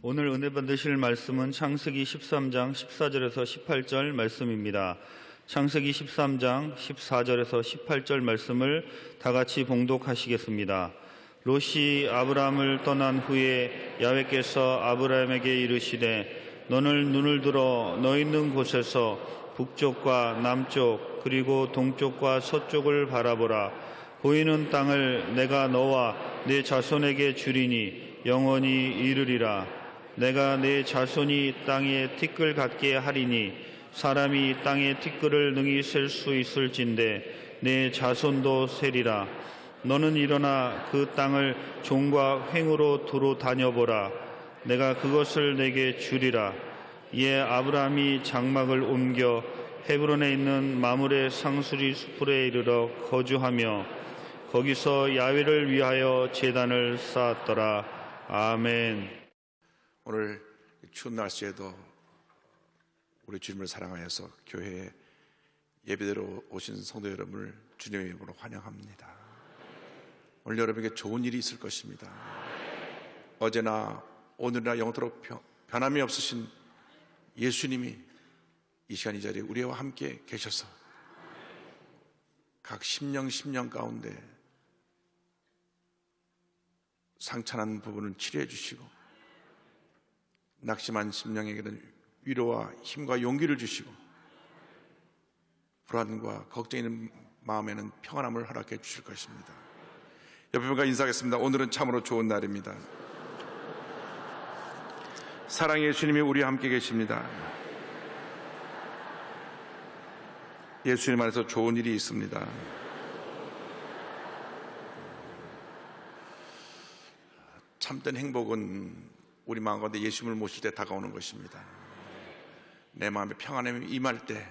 오늘 은혜 받으실 말씀은 창세기 13장 14절에서 18절 말씀입니다. 창세기 13장 14절에서 18절 말씀을 다 같이 봉독하시겠습니다. 롯이 아브라함을 떠난 후에 야훼께서 아브라함에게 이르시되 너는 눈을 들어 너 있는 곳에서 북쪽과 남쪽 그리고 동쪽과 서쪽을 바라보라. 보이는 땅을 내가 너와 네 자손에게 주리니 영원히 이르리라. 내가 네 자손이 땅에 티끌 같게 하리니 사람이 땅에 티끌을 능히 셀 수 있을진데 네 자손도 세리라. 너는 일어나 그 땅을 종과 횡으로 두루 다녀보라. 내가 그것을 내게 주리라. 이에 아브라함이 장막을 옮겨 헤브론에 있는 마므레 상수리 수풀에 이르러 거주하며 거기서 야훼를 위하여 제단을 쌓았더라. 아멘. 오늘 추운 날씨에도 우리 주님을 사랑하여서 교회에 예배대로 오신 성도 여러분을 주님의 이름으로 환영합니다. 오늘 여러분에게 좋은 일이 있을 것입니다. 어제나 오늘이나 영원토록 변함이 없으신 예수님이 이 시간 이 자리에 우리와 함께 계셔서 각 심령 가운데 상처난 부분을 치료해 주시고 낙심한 심령에게는 위로와 힘과 용기를 주시고 불안과 걱정 있는 마음에는 평안함을 허락해 주실 것입니다. 옆에 분과 인사하겠습니다. 오늘은 참으로 좋은 날입니다. 사랑의 예수님이 우리와 함께 계십니다. 예수님 안에서 좋은 일이 있습니다. 참된 행복은 우리 마음 가운데 예수님을 모실 때 다가오는 것입니다. 내 마음에 평안함이 임할 때,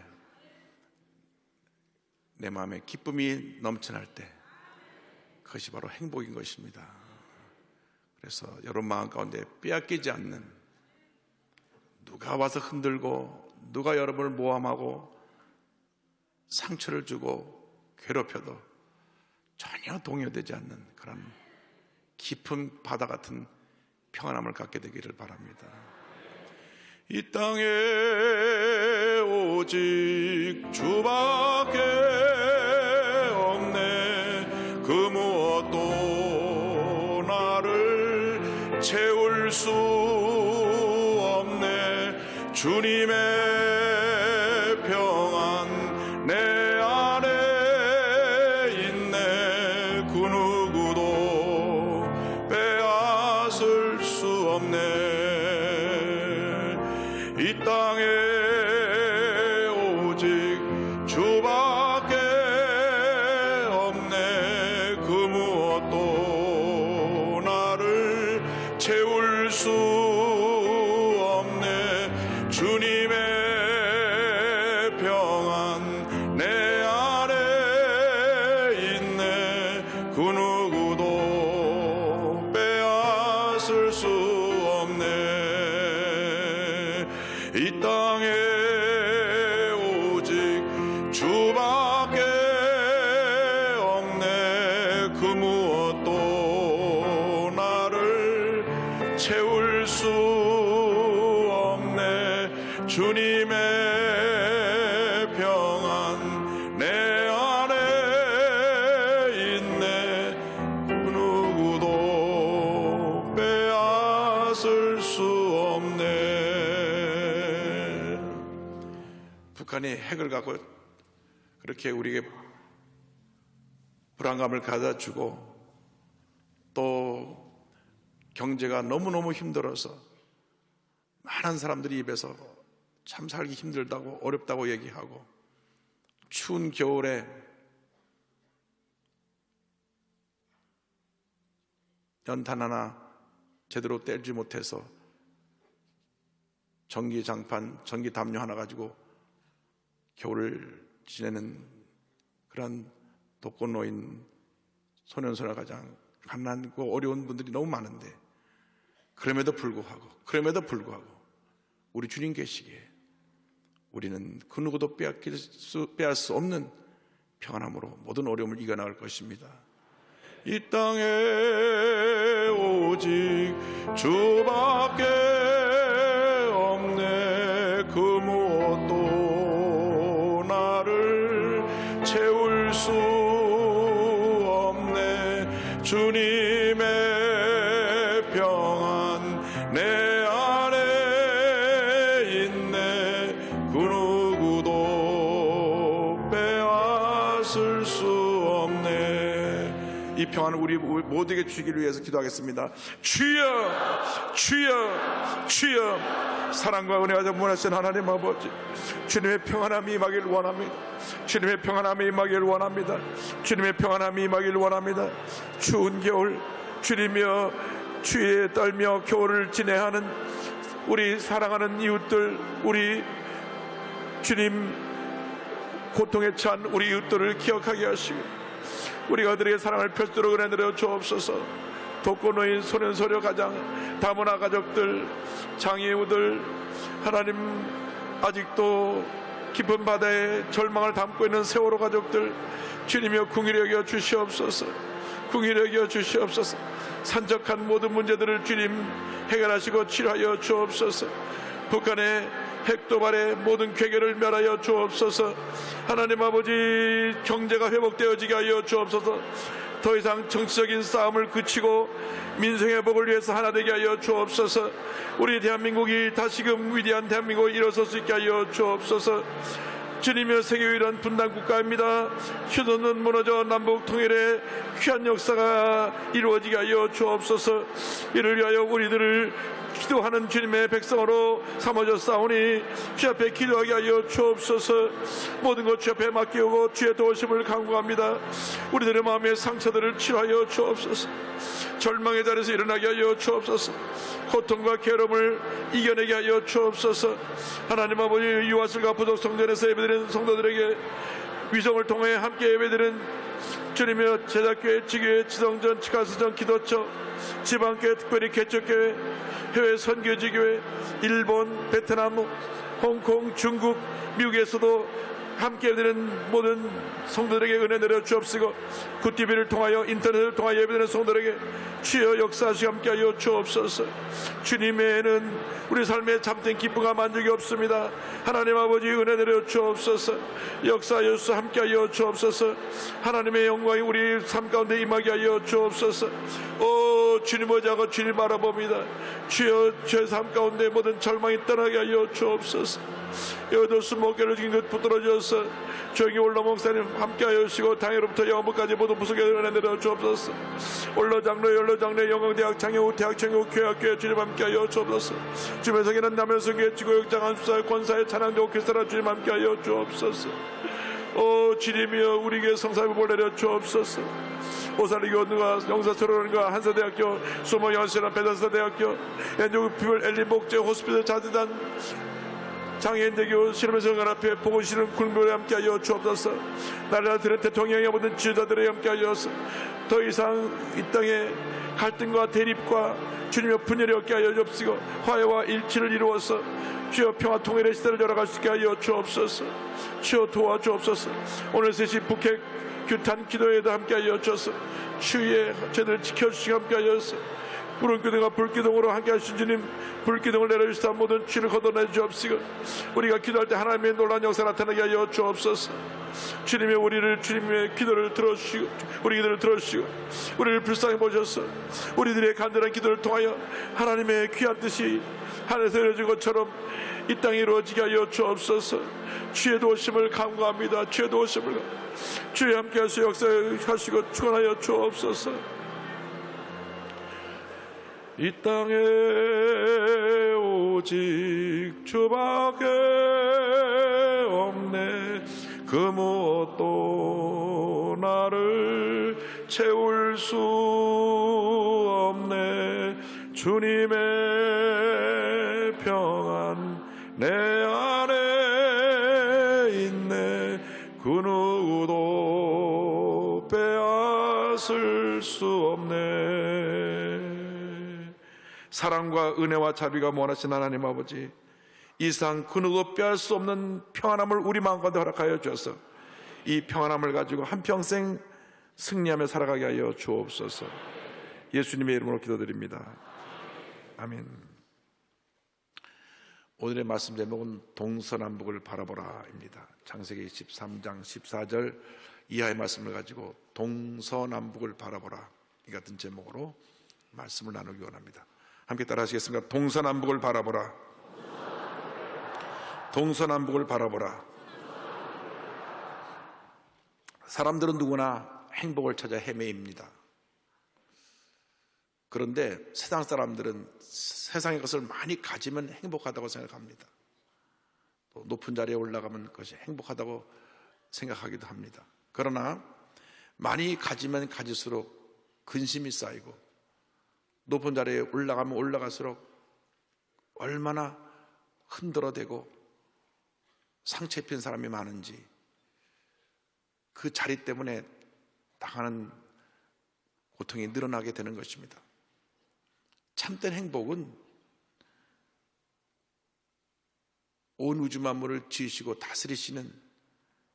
내 마음에 기쁨이 넘쳐날 때, 그것이 바로 행복인 것입니다. 그래서 여러분 마음 가운데 빼앗기지 않는, 누가 와서 흔들고 누가 여러분을 모함하고 상처를 주고 괴롭혀도 전혀 동요되지 않는 그런 깊은 바다 같은 평안함을 갖게 되기를 바랍니다. 이 땅에 오직 주밖에 없네. 그 무엇도 나를 채울 수 없네. 주님의 평안 내 안에 있네. 그 누구도 빼앗을 수 없네. 이 땅에 오직 주밖에 없네. 그 무엇도 나를 채울 수 없네. 주님의 평안 내 안에 있네. 그 누구도 빼앗을 수 없네. 이 땅에 오직 주밖에 없네. 그 무엇도 나를 채울 수 없네. 주님의 평안 내 안에 있네. 그 누구도 빼앗을 수 없네. 북한이 핵을 갖고 그렇게 우리에게 불안감을 가져주고 또 경제가 너무너무 힘들어서 많은 사람들이 입에서 참 살기 힘들다고 어렵다고 얘기하고 추운 겨울에 연탄 하나 제대로 떼지 못해서 전기장판, 전기담요 하나 가지고 겨울을 지내는 그런 독거노인, 소년소녀 가장 가난하고 어려운 분들이 너무 많은데 그럼에도 불구하고 우리 주님 계시기에 우리는 그 누구도 빼앗을 수 없는 평안함으로 모든 어려움을 이겨나갈 것입니다. 이 땅에 오직 주밖에 수 없네. 주님의 평안 내 안에 있네. 그 누구도 빼앗을 수 없네. 이 평안을 우리 모두에게 주기를 위해서 기도하겠습니다. 주여, 주여, 주여. 사랑과 은혜가 전문하신 하나님 아버지, 주님의 평안함이 임하길 원합니다. 주님의 평안함이 임하길 원합니다. 주님의 평안함이 임하길 원합니다. 추운 겨울 주리며 추위에 떨며 겨울을 지내하는 우리 사랑하는 이웃들, 우리 주님 고통에 찬 우리 이웃들을 기억하게 하시고 우리가 그들에게 사랑을 펼도록 은혜 내려 주옵소서. 독거노인, 소년소녀 가장, 다문화 가족들, 장애우들, 하나님 아직도 깊은 바다에 절망을 담고 있는 세월호 가족들, 주님이여 긍휼히 여겨 주시옵소서. 긍휼히 여겨 주시옵소서. 산적한 모든 문제들을 주님 해결하시고 치료하여 주옵소서. 북한의 핵도발의 모든 괴계를 멸하여 주옵소서. 하나님 아버지, 경제가 회복되어지게 하여 주옵소서. 더 이상 정치적인 싸움을 그치고 민생의 복을 위해서 하나 되게 하여 주옵소서. 우리 대한민국이 다시금 위대한 대한민국을 일어설 수 있게 하여 주옵소서. 주님의 세계 유일한 분단 국가입니다. 휴전은 무너져 남북 통일의 귀한 역사가 이루어지게 하여 주옵소서. 이를 위하여 우리들을 기도하는 주님의 백성으로 삼아졌사오니 주 앞에 기도하게 하여 주옵소서. 모든 것 주 앞에 맡기고 주의 도우심을 간구합니다. 우리들의 마음의 상처들을 치료하여 주옵소서. 절망의 자리에서 일어나게 하여 주옵소서. 고통과 괴로움을 이겨내게 하여 주옵소서. 하나님 아버지, 유아슬과 부족 성전에서 예배드리는 성도들에게 위성을 통해 함께 예배드리는 주님의 제자교회, 지교회, 지성전, 지가수전, 기도처, 지방교회, 특별히 개척교회, 해외 선교지교회, 일본, 베트남, 홍콩, 중국, 미국에서도 함께 예배드리는 모든 성도들에게 은혜 내려 주옵시고 굿TV를 통하여 인터넷을 통하여 예배드리는 성도들에게 주여 역사하시고 함께하여 주옵소서. 주님에는 우리 삶에 참된 기쁨과 만족이 없습니다. 하나님 아버지, 은혜 내려 주옵소서. 역사하여 주옵소서. 함께하여 주옵소서. 하나님의 영광이 우리 삶 가운데 임하게 하여 주옵소서. 오 주님, 어자고 주님 바라봅니다. 주여, 주의 삶 가운데 모든 절망이 떠나게 하여 주옵소서. 여도수 목회를 지킨 것 붙들어져서 조용히 올라 목사님 함께하여 주시고 당일부터 영어부까지 모두 무속에 은혜 내려 주옵소서. 올로장로, 연로장로, 영광대학, 장애우, 대학, 청우, 교회 주님 함께하여 주옵소서. 주변 성에는 남현성교회, 지구역장, 한수사의 권사의 찬양대 오케스트라 주님 함께하여 주옵소서. 오 주님이여, 우리에게 성사복을 내려 주옵소서. 오사리교원과 영사스러운과 한사대학교, 수모연시나 베다스다대학교, 엔조피블 엘리복제 호스피털 자재단, 장애인대교, 실험의성관 앞에 보고시는 굴물에 함께하여 주옵소서. 나라를 들은 대통령의 모든 지도자들에 함께하여 더 이상 이 땅에 갈등과 대립과 주님의 분열이 없게 하여 주옵시고 화해와 일치를 이루어서 주여 평화 통일의 시대를 열어갈 수 있게 하여 주옵소서. 주여 도와주옵소서. 오늘 3시 북핵 규탄 기도회에도 함께하여 주옵소서. 주의 죄들을 지켜주시고 함께하여서 구름기둥과 불기둥으로 함께하신 주님, 불기둥을 내려주시다 모든 죄를 걷어내 주옵시고 우리가 기도할 때 하나님의 놀라운 역사 나타나게 하여 주옵소서. 주님의 우리를, 주님의 기도를 들어주시고 우리 기도를 들어주시고 우리를 불쌍히 보셔서 우리들의 간절한 기도를 통하여 하나님의 귀한 뜻이 하늘에서 이루어진 것처럼 이 땅에 이루어지게 하여 주옵소서. 주의 도우심을 간구합니다. 주의 도우심을 주의 함께 하시고 역사하시고 축원하여 주옵소서. 이 땅에 오직 주밖에 없네. 그 무엇도 나를 채울 수 없네. 주님의 평안 내 안에 있네. 그 누구도 빼앗을 수 없네. 사랑과 은혜와 자비가 원하신 하나님 아버지, 이 세상 그 누구도 빼앗을 수 없는 평안함을 우리 마음 가운데 허락하여 주셔서 이 평안함을 가지고 한평생 승리하며 살아가게 하여 주옵소서. 예수님의 이름으로 기도드립니다. 아멘. 오늘의 말씀 제목은 동서남북을 바라보라입니다. 창세기 13장 14절 이하의 말씀을 가지고 동서남북을 바라보라, 이 같은 제목으로 말씀을 나누기 원합니다. 함께 따라 하시겠습니까? 동서남북을 바라보라. 동서남북을 바라보라. 사람들은 누구나 행복을 찾아 헤매입니다. 그런데 세상 사람들은 세상의 것을 많이 가지면 행복하다고 생각합니다. 또 높은 자리에 올라가면 그것이 행복하다고 생각하기도 합니다. 그러나 많이 가지면 가질수록 근심이 쌓이고, 높은 자리에 올라가면 올라갈수록 얼마나 흔들어대고 상처 입힌 사람이 많은지, 그 자리 때문에 당하는 고통이 늘어나게 되는 것입니다. 참된 행복은 온 우주 만물을 지으시고 다스리시는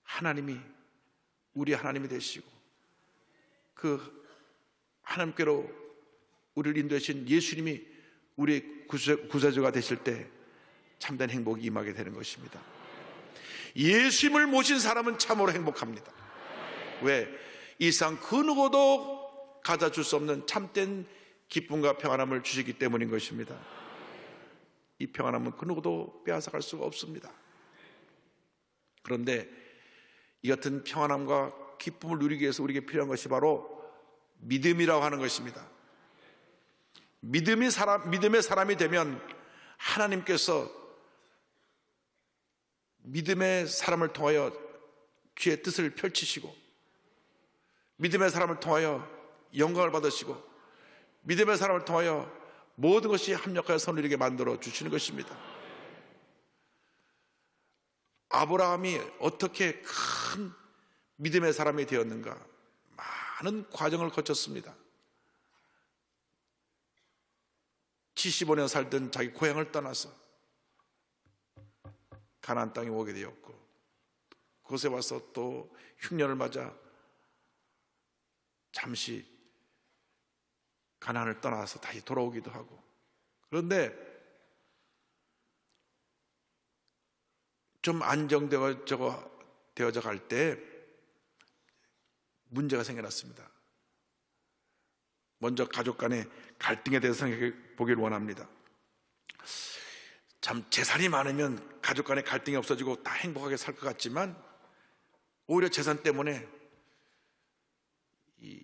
하나님이 우리 하나님이 되시고, 그 하나님께로 우리를 인도하신 예수님이 우리의 구세주가 되실 때 참된 행복이 임하게 되는 것입니다. 예수님을 모신 사람은 참으로 행복합니다. 왜? 이 세상 그 누구도 가져다 줄 수 없는 참된 기쁨과 평안함을 주시기 때문인 것입니다. 이 평안함은 그 누구도 빼앗아갈 수가 없습니다. 그런데 이 같은 평안함과 기쁨을 누리기 위해서 우리에게 필요한 것이 바로 믿음이라고 하는 것입니다. 믿음의 사람이 되면 하나님께서 믿음의 사람을 통하여 주의 뜻을 펼치시고, 믿음의 사람을 통하여 영광을 받으시고, 믿음의 사람을 통하여 모든 것이 합력하여 선을 이루게 만들어 주시는 것입니다. 아브라함이 어떻게 큰 믿음의 사람이 되었는가? 많은 과정을 거쳤습니다. 75년 살던 자기 고향을 떠나서 가나안 땅에 오게 되었고, 그곳에 와서 또 흉년을 맞아 잠시 가나안을 떠나서 다시 돌아오기도 하고, 그런데 좀 안정되어져 갈 때 문제가 생겨났습니다. 먼저 가족 간의 갈등에 대해서 생각해 보기를 원합니다. 참 재산이 많으면 가족 간의 갈등이 없어지고 다 행복하게 살 것 같지만, 오히려 재산 때문에 이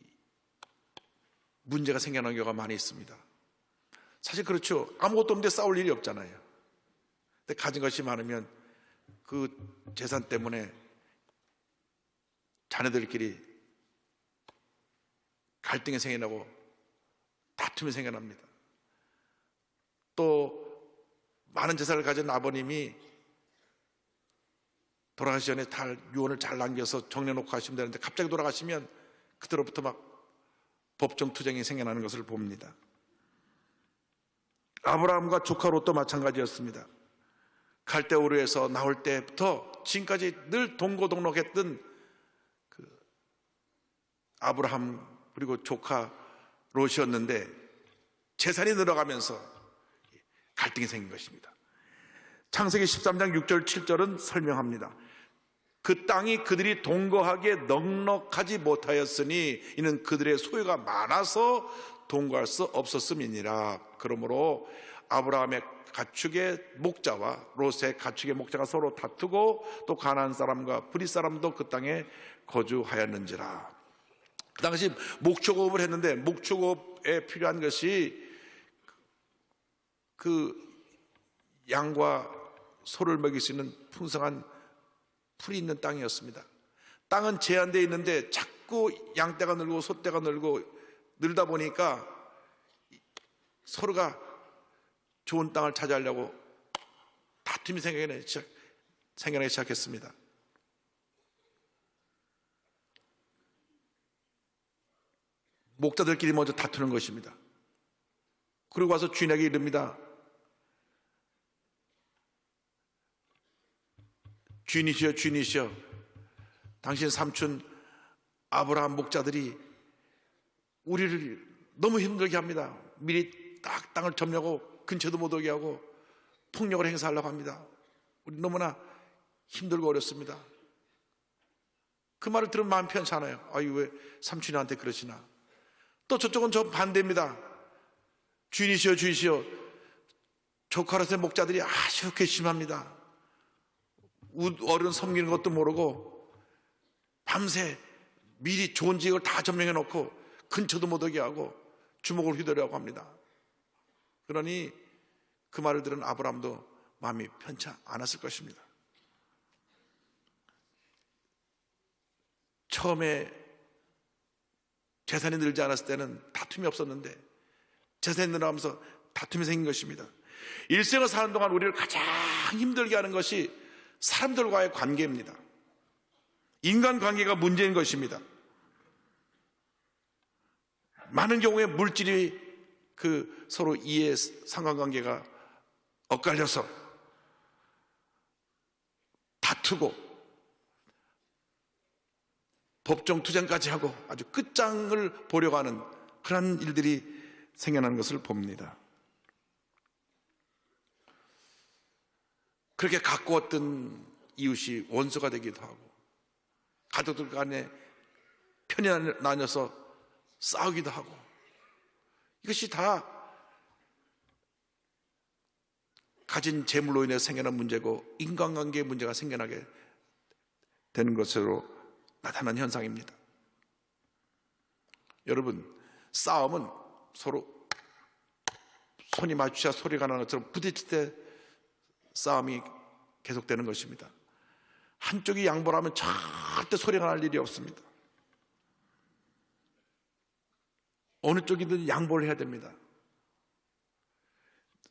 문제가 생겨나는 경우가 많이 있습니다. 사실 그렇죠. 아무것도 없는데 싸울 일이 없잖아요. 근데 가진 것이 많으면 그 재산 때문에 자녀들끼리 갈등이 생겨나고 다툼이 생겨납니다. 또 많은 재산을 가진 아버님이 돌아가시 전에 유언을 잘 남겨서 정려놓고 가시면 되는데, 갑자기 돌아가시면 그때로부터 막 법정 투쟁이 생겨나는 것을 봅니다. 아브라함과 조카 롯도 마찬가지였습니다. 갈대우르에서 나올 때부터 지금까지 늘 동고동락했던 그 아브라함 그리고 조카 롯이었는데, 재산이 늘어가면서 갈등이 생긴 것입니다. 창세기 13장 6절 7절은 설명합니다. 그 땅이 그들이 동거하기에 넉넉하지 못하였으니 이는 그들의 소유가 많아서 동거할 수 없었음이니라. 그러므로 아브라함의 가축의 목자와 롯의 가축의 목자가 서로 다투고, 또 가나안 사람과 브릿 사람도 그 땅에 거주하였는지라. 그 당시 목축업을 했는데, 목축업에 필요한 것이 그 양과 소를 먹일 수 있는 풍성한 풀이 있는 땅이었습니다. 땅은 제한되어 있는데 자꾸 양떼가 늘고 소떼가 늘다 보니까 서로가 좋은 땅을 차지하려고 다툼이 생겨나기 시작했습니다. 목자들끼리 먼저 다투는 것입니다. 그리고 와서 주인에게 이릅니다. 주인이시여, 당신 삼촌 아브라함 목자들이 우리를 너무 힘들게 합니다. 미리 딱 땅을 점려하고 근처도 못 오게 하고 폭력을 행사하려고 합니다. 우리 너무나 힘들고 어렵습니다. 그 말을 들으면 마음 편치 않아요. 아유, 왜 삼촌이 나한테 그러시나. 또 저쪽은 저 반대입니다. 주인이시여 주인이시여, 조카로서의 목자들이 아주 괘씸합니다. 어른 섬기는 것도 모르고 밤새 미리 좋은 지역을 다 점령해 놓고 근처도 못 오게 하고 주먹을 휘두르려고 합니다. 그러니 그 말을 들은 아브라함도 마음이 편치 않았을 것입니다. 처음에 재산이 늘지 않았을 때는 다툼이 없었는데 재산이 늘어가면서 다툼이 생긴 것입니다. 일생을 사는 동안 우리를 가장 힘들게 하는 것이 사람들과의 관계입니다. 인간관계가 문제인 것입니다. 많은 경우에 물질이 서로 이해 상관관계가 엇갈려서 다투고 법정 투쟁까지 하고 아주 끝장을 보려고 하는 그런 일들이 생겨나는 것을 봅니다. 그렇게 가꾸었던 이웃이 원수가 되기도 하고 가족들 간에 편이 나뉘어서 싸우기도 하고, 이것이 다 가진 재물로 인해 생겨난 문제고 인간관계의 문제가 생겨나게 되는 것으로 나타난 현상입니다. 여러분, 싸움은 서로 손이 마주쳐야 소리가 나는 것처럼 부딪힐 때 싸움이 계속되는 것입니다. 한쪽이 양보를 하면 절대 소리가 날 일이 없습니다. 어느 쪽이든 양보를 해야 됩니다.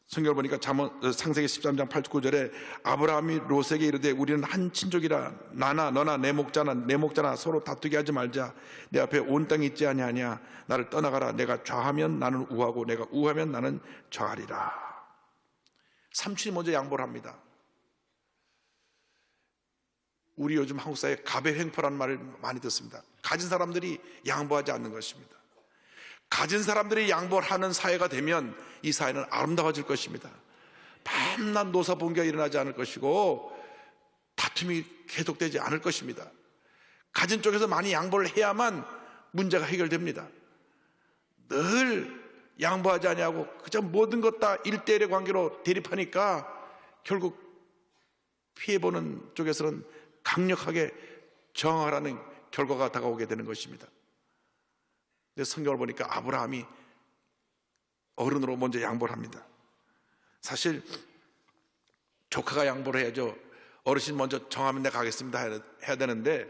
성경을 보니까 창세기 13장 89절에 아브라함이 롯에게 이르되 우리는 한 친족이라 나나 너나 내 목자나 서로 다투게 하지 말자. 내 앞에 온 땅이 있지 아니하냐. 나를 떠나가라. 내가 좌하면 나는 우하고 내가 우하면 나는 좌하리라. 삼촌이 먼저 양보를 합니다. 우리 요즘 한국 사회에 갑의 횡포라는 말을 많이 듣습니다. 가진 사람들이 양보하지 않는 것입니다. 가진 사람들이 양보를 하는 사회가 되면 이 사회는 아름다워질 것입니다. 밤낮 노사분기가 일어나지 않을 것이고 다툼이 계속되지 않을 것입니다. 가진 쪽에서 많이 양보를 해야만 문제가 해결됩니다. 늘 양보하지 아니하고 그저 모든 것 다 1대1의 관계로 대립하니까 결국 피해보는 쪽에서는 강력하게 저항하라는 결과가 다가오게 되는 것입니다. 근데 성경을 보니까 아브라함이 어른으로 먼저 양보를 합니다. 사실 조카가 양보를 해야죠. 어르신 먼저 정하면 내가 가겠습니다 해야 되는데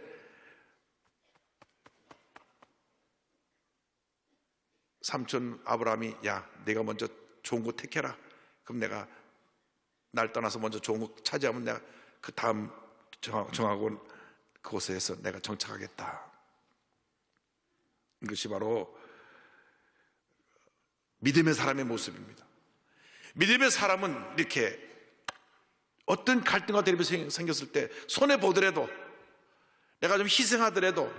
삼촌 아브라함이 야 내가 먼저 좋은 곳 택해라. 그럼 내가 날 떠나서 먼저 좋은 곳 차지하면 내가 그 다음 정하고 그곳에서 내가 정착하겠다. 이것이 바로 믿음의 사람의 모습입니다. 믿음의 사람은 이렇게 어떤 갈등과 대립이 생겼을 때 손해보더라도 내가 좀 희생하더라도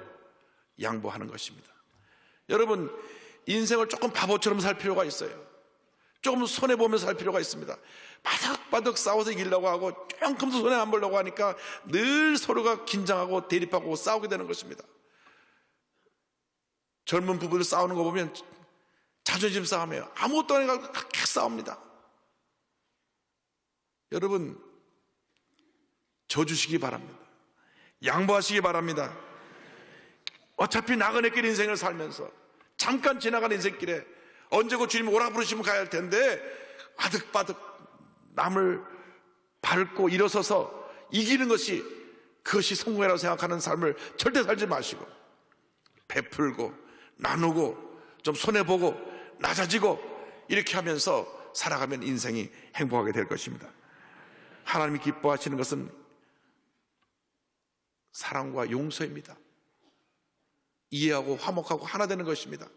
양보하는 것입니다. 여러분, 인생을 조금 바보처럼 살 필요가 있어요. 조금 손해보면서 살 필요가 있습니다. 바득바득 싸워서 이기려고 하고 조금도 손해 안 보려고 하니까 늘 서로가 긴장하고 대립하고 싸우게 되는 것입니다. 젊은 부부들 싸우는 거 보면 자존심 싸움이에요. 아무것도 아니고 그렇게 싸웁니다. 여러분, 져주시기 바랍니다. 양보하시기 바랍니다. 어차피 나그네길 인생을 살면서 잠깐 지나가는 인생길에 언제고 주님 오라 부르시면 가야 할 텐데 아득바득 남을 밟고 일어서서 이기는 그것이 성공이라고 생각하는 삶을 절대 살지 마시고 베풀고 나누고 좀 손해보고 낮아지고 이렇게 하면서 살아가면 인생이 행복하게 될 것입니다. 하나님이 기뻐하시는 것은 사랑과 용서입니다. 이해하고 화목하고 하나 되는 것입니다.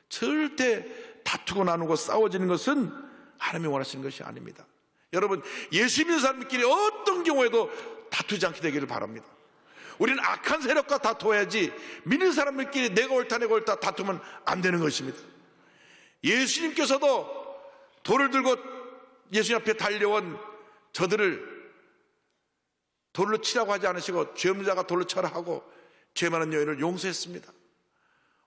절대 다투고 나누고 싸워지는 것은 하나님이 원하시는 것이 아닙니다. 여러분, 예수 믿는 사람들끼리 어떤 경우에도 다투지 않게 되기를 바랍니다. 우리는 악한 세력과 다투어야지 믿는 사람들끼리 내가 옳다 다투면 안 되는 것입니다. 예수님께서도 돌을 들고 예수님 앞에 달려온 저들을 돌로 치라고 하지 않으시고 죄 없는 자가 돌로 쳐라 하고 죄 많은 여인을 용서했습니다.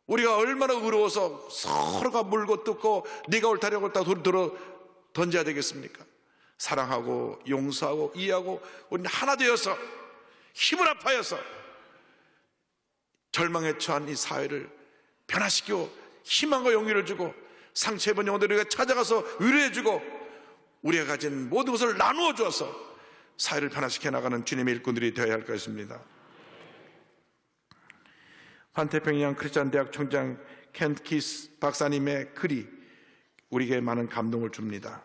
우리가 얼마나 의로워서 서로가 물고 뜯고 네가 옳다려고 딱 들어 던져야 되겠습니까? 사랑하고 용서하고 이해하고 우리는 하나 되어서 힘을 합하여서 절망에 처한 이 사회를 변화시키고 희망과 용기를 주고 상처 입은 영혼들을 우리가 찾아가서 위로해주고 우리가 가진 모든 것을 나누어 주어서 사회를 변화시켜 나가는 주님의 일꾼들이 되어야 할 것입니다. 환태평양 크리스찬 대학 총장 켄 키스 박사님의 글이 우리에게 많은 감동을 줍니다.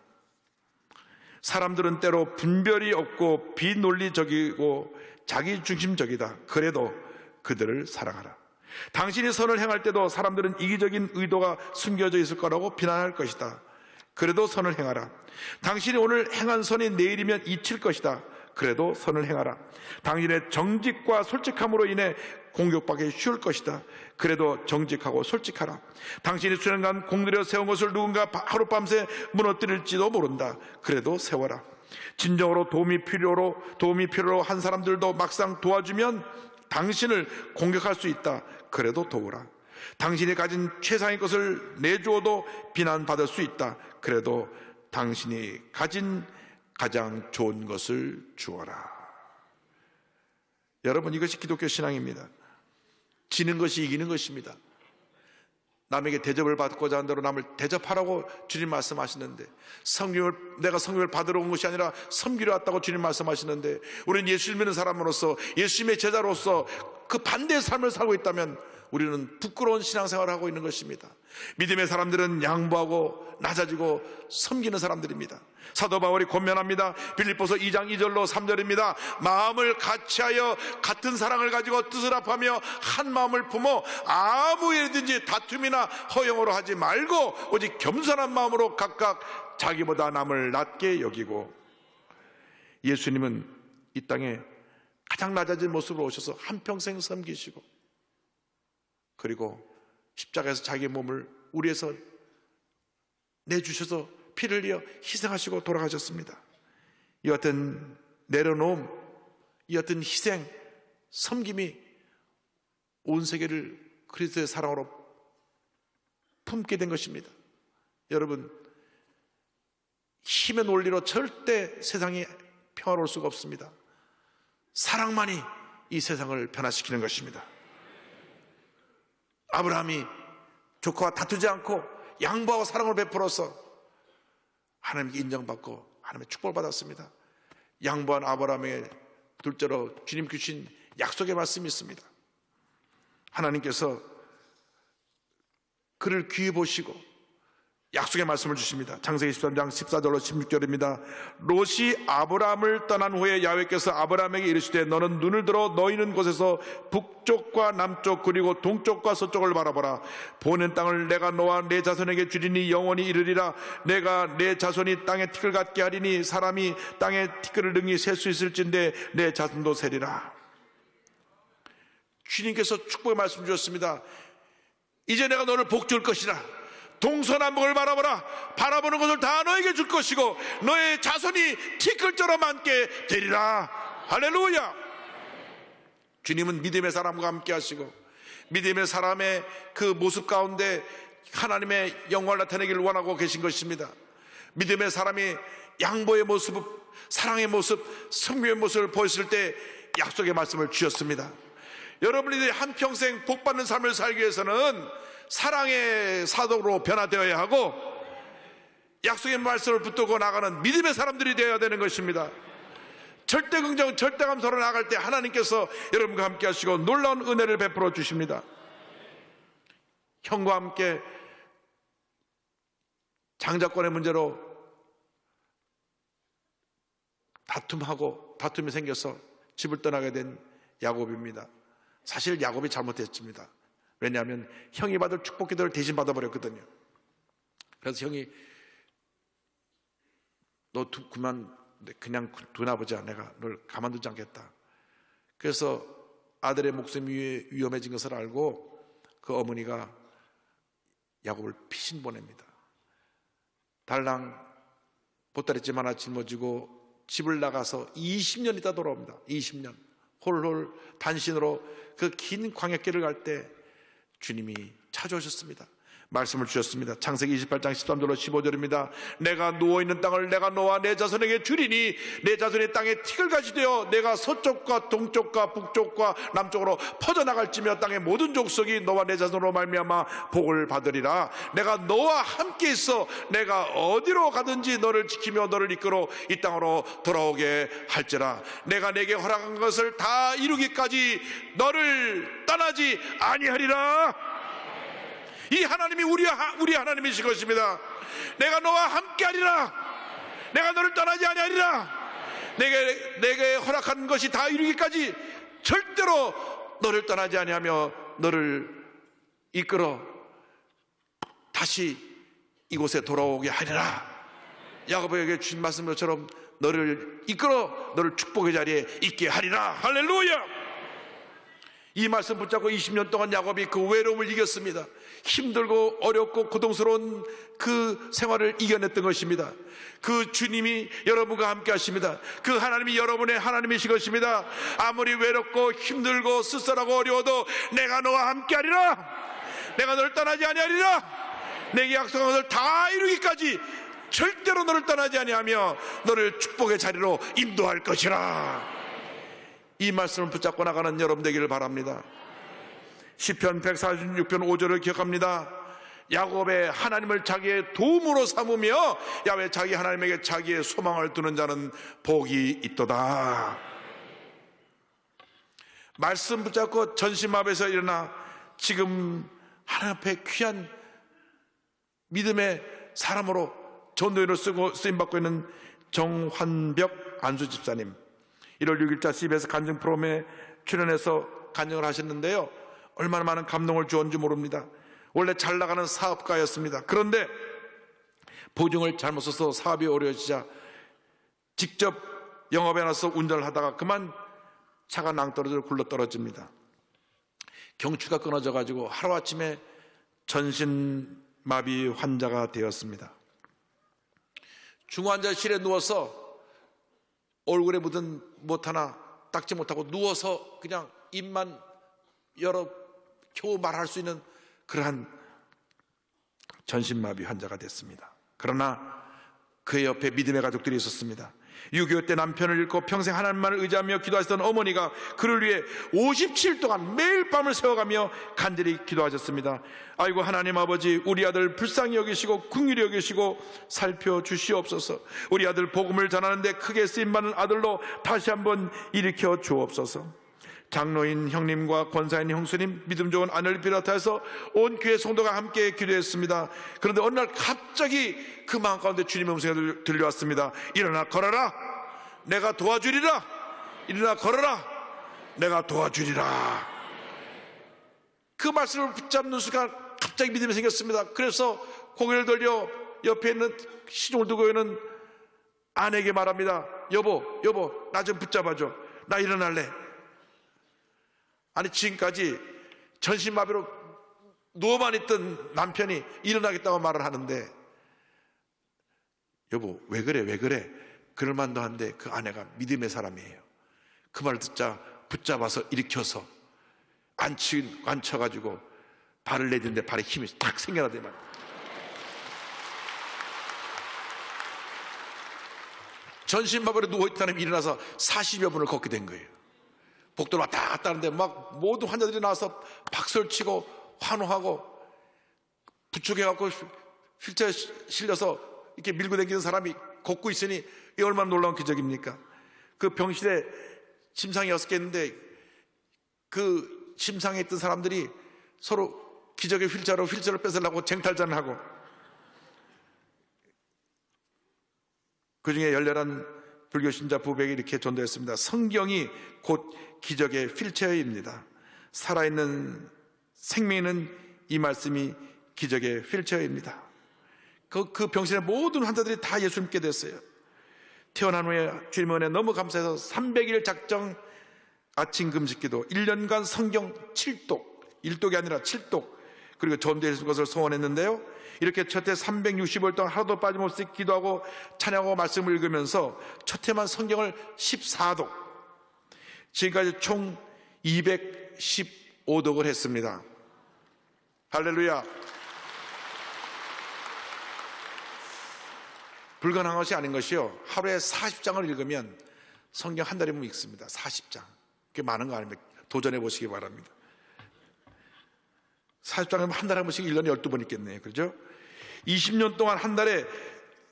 사람들은 때로 분별이 없고 비논리적이고 자기중심적이다. 그래도 그들을 사랑하라. 당신이 선을 행할 때도 사람들은 이기적인 의도가 숨겨져 있을 거라고 비난할 것이다. 그래도 선을 행하라. 당신이 오늘 행한 선이 내일이면 잊힐 것이다. 그래도 선을 행하라. 당신의 정직과 솔직함으로 인해 공격받기 쉬울 것이다. 그래도 정직하고 솔직하라. 당신이 수년간 공들여 세운 것을 누군가 하룻밤새 무너뜨릴지도 모른다. 그래도 세워라. 진정으로 도움이 필요로 한 사람들도 막상 도와주면 당신을 공격할 수 있다. 그래도 도우라. 당신이 가진 최상의 것을 내주어도 비난받을 수 있다. 그래도 당신이 가진 가장 좋은 것을 주어라. 여러분, 이것이 기독교 신앙입니다. 지는 것이 이기는 것입니다. 남에게 대접을 받고자 한 대로 남을 대접하라고 주님 말씀하시는데, 내가 성경을 받으러 온 것이 아니라 섬기러 왔다고 주님 말씀하시는데, 우리는 예수 믿는 사람으로서, 예수님의 제자로서 그 반대의 삶을 살고 있다면 우리는 부끄러운 신앙생활을 하고 있는 것입니다. 믿음의 사람들은 양보하고 낮아지고 섬기는 사람들입니다. 사도 바울이 권면합니다. 빌립보서 2장 2절로 3절입니다. 마음을 같이하여 같은 사랑을 가지고 뜻을 합하며 한 마음을 품어 아무 일이든지 다툼이나 허영으로 하지 말고 오직 겸손한 마음으로 각각 자기보다 남을 낮게 여기고. 예수님은 이 땅에 가장 낮아진 모습으로 오셔서 한평생 섬기시고, 그리고 십자가에서 자기 몸을 우리에서 내주셔서 피를 흘려 희생하시고 돌아가셨습니다. 이 같은 내려놓음, 이 같은 희생, 섬김이 온 세계를 그리스도의 사랑으로 품게 된 것입니다. 여러분, 힘의 논리로 절대 세상이 평화로울 수가 없습니다. 사랑만이 이 세상을 변화시키는 것입니다. 아브라함이 조카와 다투지 않고 양보하고 사랑을 베풀어서 하나님께 인정받고 하나님의 축복을 받았습니다. 양보한 아브라함의 둘째로 주님 주신 약속의 말씀이 있습니다. 하나님께서 그를 귀히 보시고 약속의 말씀을 주십니다. 창세기 13장 14절로 16절입니다. 롯이 아브라함을 떠난 후에 야훼께서 아브라함에게 이르시되 너는 눈을 들어 너희 있는 곳에서 북쪽과 남쪽 그리고 동쪽과 서쪽을 바라보라. 보는 땅을 내가 너와 내 자손에게 주리니 영원히 이르리라. 내가 내 자손이 땅에 티끌 같게 하리니 사람이 땅에 티끌을 능히 셀 수 있을진데 내 자손도 세리라. 주님께서 축복의 말씀 주셨습니다. 이제 내가 너를 복 줄 것이라. 동서남북을 바라보라. 바라보는 것을 다 너에게 줄 것이고 너의 자손이 티끌처럼 많게 되리라. 할렐루야. 주님은 믿음의 사람과 함께 하시고 믿음의 사람의 그 모습 가운데 하나님의 영광을 나타내기를 원하고 계신 것입니다. 믿음의 사람이 양보의 모습, 사랑의 모습, 성교의 모습을 보였을 때 약속의 말씀을 주셨습니다. 여러분들이 한평생 복받는 삶을 살기 위해서는 사랑의 사도로 변화되어야 하고 약속의 말씀을 붙들고 나가는 믿음의 사람들이 되어야 되는 것입니다. 절대 긍정, 절대 감사로 나갈 때 하나님께서 여러분과 함께 하시고 놀라운 은혜를 베풀어 주십니다. 형과 함께 장자권의 문제로 다툼이 생겨서 집을 떠나게 된 야곱입니다. 사실 야곱이 잘못했습니다. 왜냐하면 형이 받을 축복 기도를 대신 받아버렸거든요. 그래서 형이 너 그냥 두나보자. 내가 널 가만두지 않겠다. 그래서 아들의 목숨이 위험해진 것을 알고 그 어머니가 야곱을 피신 보냅니다. 달랑 보따리집 하나 짊어지고 집을 나가서 20년 있다 돌아옵니다. 20년. 홀홀 단신으로 그 긴 광야길을 갈 때 주님이 찾아오셨습니다. 말씀을 주셨습니다. 창세기 28장 13절로 15절입니다. 내가 누워있는 땅을 내가 너와 내 자손에게 주리니 내 자손의 땅에 틱을 가지되어 내가 서쪽과 동쪽과 북쪽과 남쪽으로 퍼져나갈지며 땅의 모든 족속이 너와 내 자손으로 말미암아 복을 받으리라. 내가 너와 함께 있어 내가 어디로 가든지 너를 지키며 너를 이끌어 이 땅으로 돌아오게 할지라. 내가 내게 허락한 것을 다 이루기까지 너를 떠나지 아니하리라. 이 하나님이 우리 하나님이신 것입니다. 내가 너와 함께하리라. 내가 너를 떠나지 아니하리라. 내게 허락한 것이 다 이루기까지 절대로 너를 떠나지 아니하며 너를 이끌어 다시 이곳에 돌아오게 하리라. 야고보에게 주신 말씀처럼 너를 이끌어 너를 축복의 자리에 있게 하리라. 할렐루야. 이 말씀 붙잡고 20년 동안 야곱이 그 외로움을 이겼습니다. 힘들고 어렵고 고통스러운 그 생활을 이겨냈던 것입니다. 그 주님이 여러분과 함께 하십니다. 그 하나님이 여러분의 하나님이신 것입니다. 아무리 외롭고 힘들고 쓸쓸하고 어려워도 내가 너와 함께 하리라. 내가 너를 떠나지 아니하리라. 내게 약속한 것을 다 이루기까지 절대로 너를 떠나지 아니하며 너를 축복의 자리로 인도할 것이라. 이 말씀을 붙잡고 나가는 여러분 되기를 바랍니다. 시편 146편 5절을 기억합니다. 야곱의 하나님을 자기의 도움으로 삼으며 야훼 자기 하나님에게 자기의 소망을 두는 자는 복이 있도다. 말씀 붙잡고 전심합에서 일어나 지금 하나님 앞에 귀한 믿음의 사람으로 전도인으로 쓰임받고 있는 정환벽 안수 집사님, 1월 6일자 CBS 간증 프로그램에 출연해서 간증을 하셨는데요, 얼마나 많은 감동을 주었는지 모릅니다. 원래 잘 나가는 사업가였습니다. 그런데 보증을 잘못 써서 사업이 어려워지자 직접 영업에 나서 운전을 하다가 그만 차가 낭떠러지로 굴러떨어집니다. 경추가 끊어져 가지고 하루아침에 전신마비 환자가 되었습니다. 중환자실에 누워서 얼굴에 묻은 못 하나 닦지 못하고 누워서 그냥 입만 열어 겨우 말할 수 있는 그러한 전신마비 환자가 됐습니다. 그러나 그의 옆에 믿음의 가족들이 있었습니다. 6.25 때 남편을 잃고 평생 하나님만을 의지하며 기도하시던 어머니가 그를 위해 57일 동안 매일 밤을 새워가며 간절히 기도하셨습니다. 아이고 하나님 아버지, 우리 아들 불쌍히 여기시고 긍휼히 여기시고 살펴주시옵소서. 우리 아들 복음을 전하는데 크게 쓰임받는 아들로 다시 한번 일으켜 주옵소서. 장로인 형님과 권사인 형수님, 믿음 좋은 아내를 비롯해서 온 교회 성도가 함께 기도했습니다. 그런데 어느 날 갑자기 그 마음 가운데 주님의 음성이 들려왔습니다. 일어나 걸어라, 내가 도와주리라. 일어나 걸어라, 내가 도와주리라. 그 말씀을 붙잡는 순간 갑자기 믿음이 생겼습니다. 그래서 고개를 돌려 옆에 있는 시종을 들고 있는 아내에게 말합니다. 여보, 나 좀 붙잡아줘. 나 일어날래. 아니, 지금까지 전신마비로 누워만 있던 남편이 일어나겠다고 말을 하는데, 여보 왜 그래 그럴 만도 한데 그 아내가 믿음의 사람이에요. 그 말을 듣자 붙잡아서 일으켜서 앉혀가지고 발을 내딛는데 발에 힘이 딱 생겨나더만. 전신마비로 누워있던 사람이 일어나서 40여 분을 걷게 된 거예요. 복도를 왔다 갔다 하는데 막 모든 환자들이 나와서 박수를 치고 환호하고, 부축해갖고 휠체어에 실려서 이렇게 밀고 다니는 사람이 걷고 있으니 이 얼마나 놀라운 기적입니까? 그 병실에 침상이 6개 있는데 그 침상에 있던 사람들이 서로 기적의 휠체어를 뺏으려고 쟁탈전을 하고, 그 중에 열렬한 불교 신자 부부에게 이렇게 전도했습니다. 성경이 곧 기적의 휠체어입니다. 살아있는 생명은 이 말씀이 기적의 휠체어입니다. 그 병실의 모든 환자들이 다 예수 믿게 됐어요. 태어난 후에 주님의 은혜 너무 감사해서 300일 작정 아침 금식기도, 1년간 성경 7독, 1독이 아니라 7독, 그리고 전도해줄 것을 소원했는데요, 이렇게 첫 해 360일 동안 하루도 빠짐없이 기도하고 찬양하고 말씀을 읽으면서 첫 해만 성경을 14독, 지금까지 총 215독을 했습니다. 할렐루야. 불가능한 것이 아닌 것이요, 하루에 40장을 읽으면 성경 한 달이면 읽습니다. 40장. 그게 많은 거 아닙니까? 도전해 보시기 바랍니다. 40장이면 한 달에 한 번씩 1년에 12번 읽겠네요. 그렇죠? 20년 동안 한 달에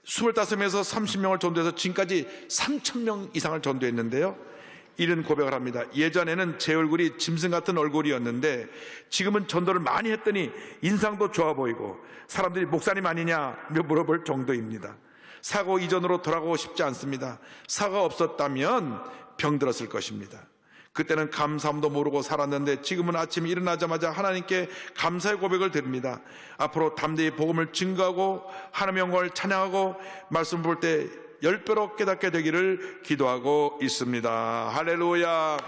25명에서 30명을 전도해서 지금까지 3,000명 이상을 전도했는데요, 이런 고백을 합니다. 예전에는 제 얼굴이 짐승 같은 얼굴이었는데 지금은 전도를 많이 했더니 인상도 좋아 보이고 사람들이 목사님 아니냐 물어볼 정도입니다. 사고 이전으로 돌아가고 싶지 않습니다. 사고가 없었다면 병들었을 것입니다. 그때는 감사함도 모르고 살았는데 지금은 아침에 일어나자마자 하나님께 감사의 고백을 드립니다. 앞으로 담대히 복음을 증거하고 하나님의 영광을 찬양하고 말씀 볼 때 10배로 깨닫게 되기를 기도하고 있습니다. 할렐루야.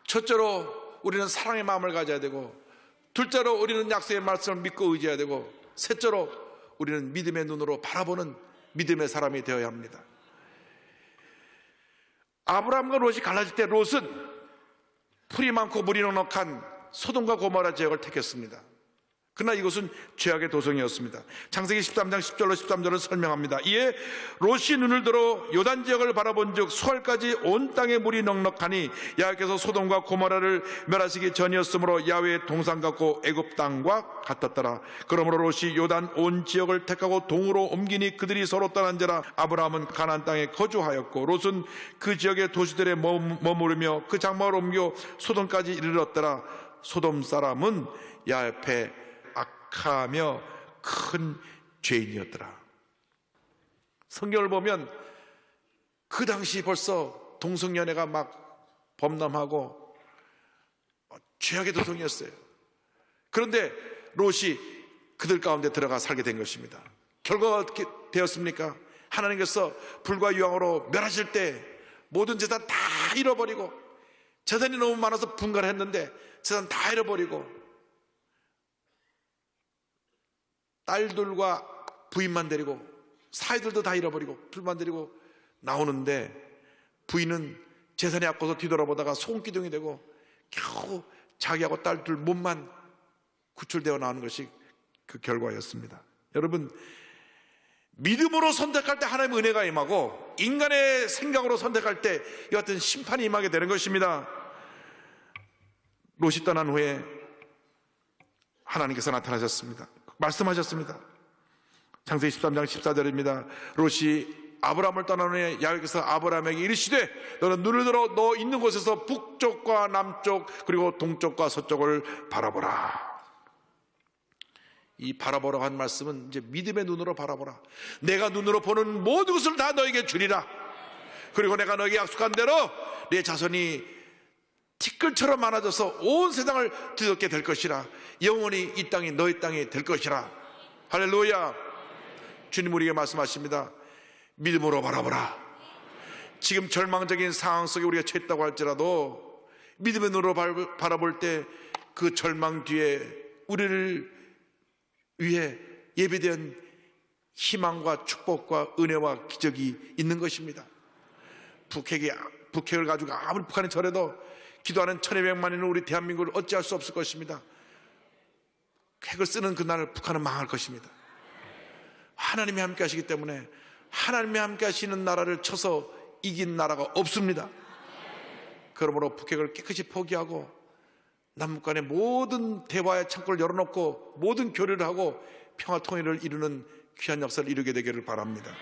첫째로 우리는 사랑의 마음을 가져야 되고, 둘째로 우리는 약속의 말씀을 믿고 의지해야 되고, 셋째로 우리는 믿음의 눈으로 바라보는 믿음의 사람이 되어야 합니다. 아브라함과 롯이 갈라질 때 롯은 풀이 많고 물이 넉넉한 소돔과 고모라 지역을 택했습니다. 그러나 이것은 죄악의 도성이었습니다. 창세기 13장 10절로 13절을 설명합니다. 이에 롯이 눈을 들어 요단 지역을 바라본 즉 수알까지 온 땅에 물이 넉넉하니 야훼께서 소돔과 고모라를 멸하시기 전이었으므로 야훼의 동산 같고 애굽 땅과 같았더라. 그러므로 롯이 요단 온 지역을 택하고 동으로 옮기니 그들이 서로 떠난지라. 아브라함은 가나안 땅에 거주하였고 롯은 그 지역의 도시들에 머무르며 그 장막을 옮겨 소돔까지 이르렀더라. 소돔 사람은 야훼 악하며 큰 죄인이었더라. 성경을 보면 그 당시 벌써 동성연애가 막 범람하고 죄악의 도성이었어요. 그런데 롯이 그들 가운데 들어가 살게 된 것입니다. 결과가 어떻게 되었습니까? 하나님께서 불과 유황으로 멸하실 때 모든 재산 다 잃어버리고, 재산이 너무 많아서 분가를 했는데 재산 다 잃어버리고 딸들과 부인만 데리고 사이들도 다 잃어버리고 둘만 데리고 나오는데, 부인은 재산이 아까워서 뒤돌아보다가 소금기둥이 되고 겨우 자기하고 딸 둘 몸만 구출되어 나오는 것이 그 결과였습니다. 여러분, 믿음으로 선택할 때 하나님의 은혜가 임하고 인간의 생각으로 선택할 때 이 같은 심판이 임하게 되는 것입니다. 롯이 떠난 후에 하나님께서 나타나셨습니다. 말씀하셨습니다. 창세기 13장 14절입니다. 롯이 아브라함을 떠난 후에 야훼께서 아브라함에게 이르시되 너는 눈을 들어 너 있는 곳에서 북쪽과 남쪽 그리고 동쪽과 서쪽을 바라보라. 이 바라보라고 한 말씀은 이제 믿음의 눈으로 바라보라. 내가 눈으로 보는 모든 것을 다 너에게 주리라. 그리고 내가 너에게 약속한 대로 내 자손이 티끌처럼 많아져서 온 세상을 뒤덮게 될 것이라. 영원히 이 땅이 너의 땅이 될 것이라. 할렐루야. 주님 우리에게 말씀하십니다. 믿음으로 바라보라. 지금 절망적인 상황 속에 우리가 처했다고 할지라도 믿음의 눈으로 바라볼 때 그 절망 뒤에 우리를 위해 예비된 희망과 축복과 은혜와 기적이 있는 것입니다. 북핵을 가지고 아무리 북한이 저래도 기도하는 1200만 있는 우리 대한민국을 어찌할 수 없을 것입니다. 핵을 쓰는 그날 북한은 망할 것입니다. 하나님이 함께 하시기 때문에 하나님이 함께 하시는 나라를 쳐서 이긴 나라가 없습니다. 그러므로 북핵을 깨끗이 포기하고 남북 간의 모든 대화의 창구를 열어놓고 모든 교류를 하고 평화 통일을 이루는 귀한 역사를 이루게 되기를 바랍니다.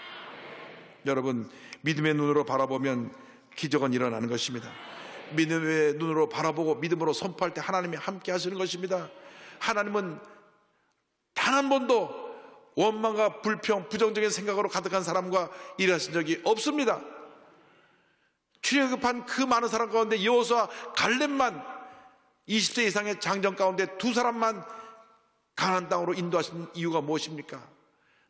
여러분, 믿음의 눈으로 바라보면 기적은 일어나는 것입니다. 믿음의 눈으로 바라보고 믿음으로 선포할 때 하나님이 함께 하시는 것입니다. 하나님은 단 한 번도 원망과 불평, 부정적인 생각으로 가득한 사람과 일하신 적이 없습니다. 출애굽한 그 많은 사람 가운데 여호수아 갈렙만 20세 이상의 장정 가운데 두 사람만 가나안 땅으로 인도하신 이유가 무엇입니까?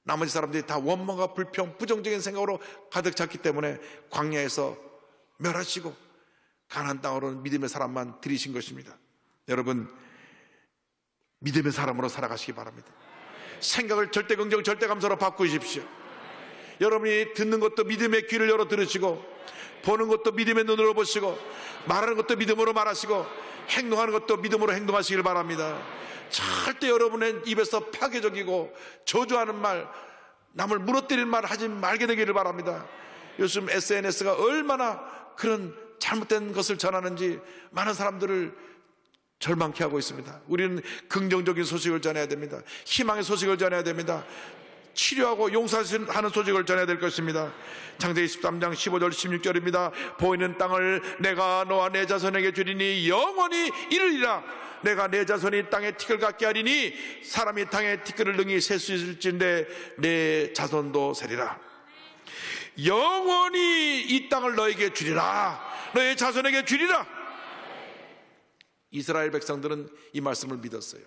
나머지 사람들이 다 원망과 불평, 부정적인 생각으로 가득 찼기 때문에 광야에서 멸하시고 가나안 땅으로는 믿음의 사람만 들이신 것입니다. 여러분, 믿음의 사람으로 살아가시기 바랍니다. 생각을 절대 긍정, 절대 감사로 바꾸십시오. 여러분이 듣는 것도 믿음의 귀를 열어 들으시고, 보는 것도 믿음의 눈으로 보시고, 말하는 것도 믿음으로 말하시고, 행동하는 것도 믿음으로 행동하시길 바랍니다. 절대 여러분의 입에서 파괴적이고 저주하는 말, 남을 무너뜨리는 말 하지 말게 되기를 바랍니다. 요즘 SNS가 얼마나 그런 잘못된 것을 전하는지 많은 사람들을 절망케 하고 있습니다. 우리는 긍정적인 소식을 전해야 됩니다. 희망의 소식을 전해야 됩니다. 치료하고 용서하는 소식을 전해야 될 것입니다. 창세기 13장 15절 16절입니다. 보이는 땅을 내가 너와 내 자손에게 주리니 영원히 이르리라. 내가 내 자손이 땅에 티끌 같게 하리니 사람이 땅에 티끌을 능히 셀 수 있을진데 내 자손도 세리라. 영원히 이 땅을 너에게 주리라. 너의 자손에게 주리라. 이스라엘 백성들은 이 말씀을 믿었어요.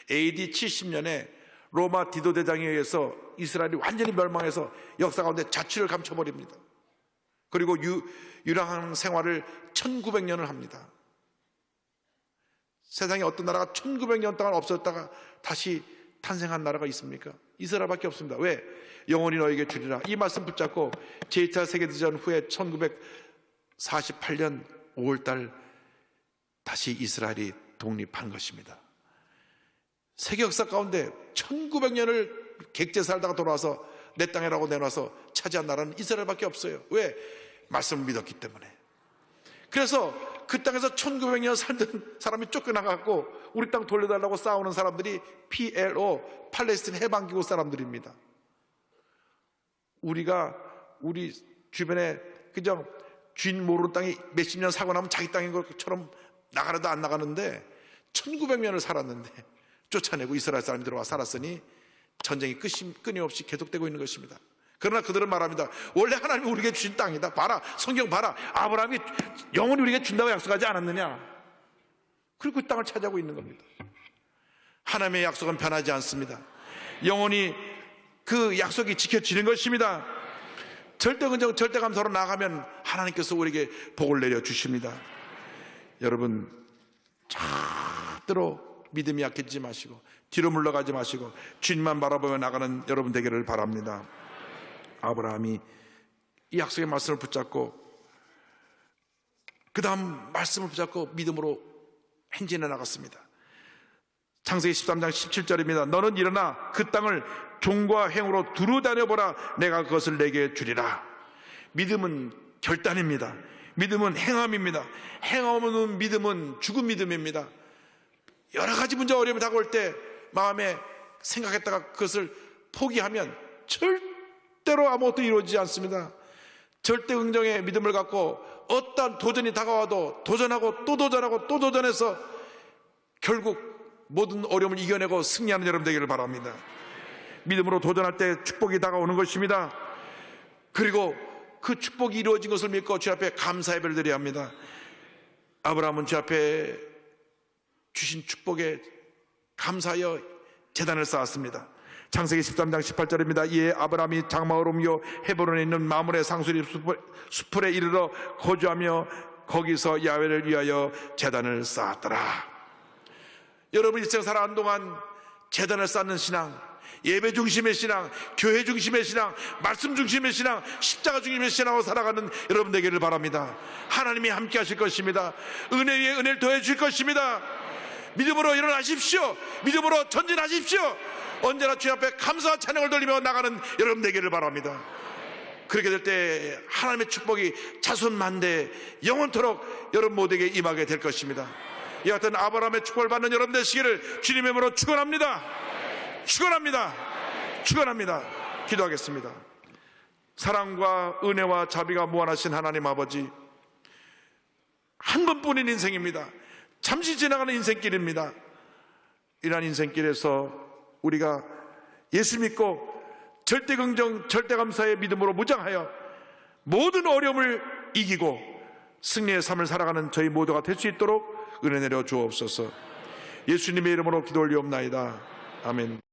AD 70년에 로마 디도 대장에 의해서 이스라엘이 완전히 멸망해서 역사 가운데 자취를 감춰버립니다. 그리고 유랑한 생활을 1900년을 합니다. 세상에 어떤 나라가 1900년 동안 없었다가 다시 탄생한 나라가 있습니까? 이스라엘밖에 없습니다. 왜? 영원히 너에게 주리라. 이 말씀 붙잡고 제2차 세계대전 후에 1948년 5월달 다시 이스라엘이 독립한 것입니다. 세계 역사 가운데 1900년을 객제 살다가 돌아와서 내 땅이라고 내놔서 차지한 나라는 이스라엘밖에 없어요. 왜? 말씀을 믿었기 때문에. 그래서 그 땅에서 1900년 살던 사람이 쫓겨나갖고 우리 땅 돌려달라고 싸우는 사람들이 PLO, 팔레스틴 해방기구 사람들입니다. 우리 주변에 그저 주인 모르는 땅이 몇십 년 살고 나면 자기 땅인 것처럼 나가려도 안 나가는데 1900년을 살았는데 쫓아내고 이스라엘 사람이 들어와 살았으니 전쟁이 끊임없이 계속되고 있는 것입니다. 그러나 그들은 말합니다. 원래 하나님이 우리에게 주신 땅이다. 봐라, 성경 봐라. 아브라함이 영원히 우리에게 준다고 약속하지 않았느냐. 그리고 그 땅을 차지하고 있는 겁니다. 하나님의 약속은 변하지 않습니다. 영원히 그 약속이 지켜지는 것입니다. 절대긍정, 절대감사로 나아가면 하나님께서 우리에게 복을 내려주십니다. 여러분, 절대로 믿음이 약해지지 마시고 뒤로 물러가지 마시고 주님만 바라보며 나가는 여러분 되기를 바랍니다. 아브라함이 이 약속의 말씀을 붙잡고 그 다음 말씀을 붙잡고 믿음으로 행진해 나갔습니다. 창세기 13장 17절입니다. 너는 일어나 그 땅을 종과 행으로 두루 다녀보라. 내가 그것을 내게 주리라. 믿음은 결단입니다. 믿음은 행함입니다. 행함 없는 믿음은 죽은 믿음입니다. 여러 가지 문제와 어려움이 다가올 때 마음에 생각했다가 그것을 포기하면 절대로 아무것도 이루어지지 않습니다. 절대 긍정의 믿음을 갖고 어떠한 도전이 다가와도 도전하고 또 도전하고 또 도전해서 결국 모든 어려움을 이겨내고 승리하는 여러분 되기를 바랍니다. 믿음으로 도전할 때 축복이 다가오는 것입니다. 그리고 그 축복이 이루어진 것을 믿고 주 앞에 감사 예배를 드려야 합니다. 아브라함은 주 앞에 주신 축복에 감사하여 제단을 쌓았습니다. 창세기 13장 18절입니다. 이에 아브라함이 장막을 옮겨 헤브론에 있는 마므레 상수리 수풀에 이르러 거주하며 거기서 야훼를 위하여 제단을 쌓았더라. 여러분 일생 살아가는 동안 제단을 쌓는 신앙, 예배 중심의 신앙, 교회 중심의 신앙, 말씀 중심의 신앙, 십자가 중심의 신앙으로 살아가는 여러분 되기를 바랍니다. 하나님이 함께 하실 것입니다. 은혜 위에 은혜를 더해 주실 것입니다. 믿음으로 일어나십시오. 믿음으로 전진하십시오. 언제나 주님 앞에 감사와 찬양을 돌리며 나가는 여러분 되기를 바랍니다. 그렇게 될 때 하나님의 축복이 자손만대 영원토록 여러분 모두에게 임하게 될 것입니다. 이 같은 아브라함의 축복을 받는 여러분 되시기를 주님의 이름으로 축원합니다. 축원합니다. 축원합니다. 기도하겠습니다. 사랑과 은혜와 자비가 무한하신 하나님 아버지, 한 번뿐인 인생입니다. 잠시 지나가는 인생길입니다. 이러한 인생길에서 우리가 예수 믿고 절대긍정, 절대감사의 믿음으로 무장하여 모든 어려움을 이기고 승리의 삶을 살아가는 저희 모두가 될 수 있도록 은혜 내려 주옵소서. 예수님의 이름으로 기도 올리옵나이다. 아멘.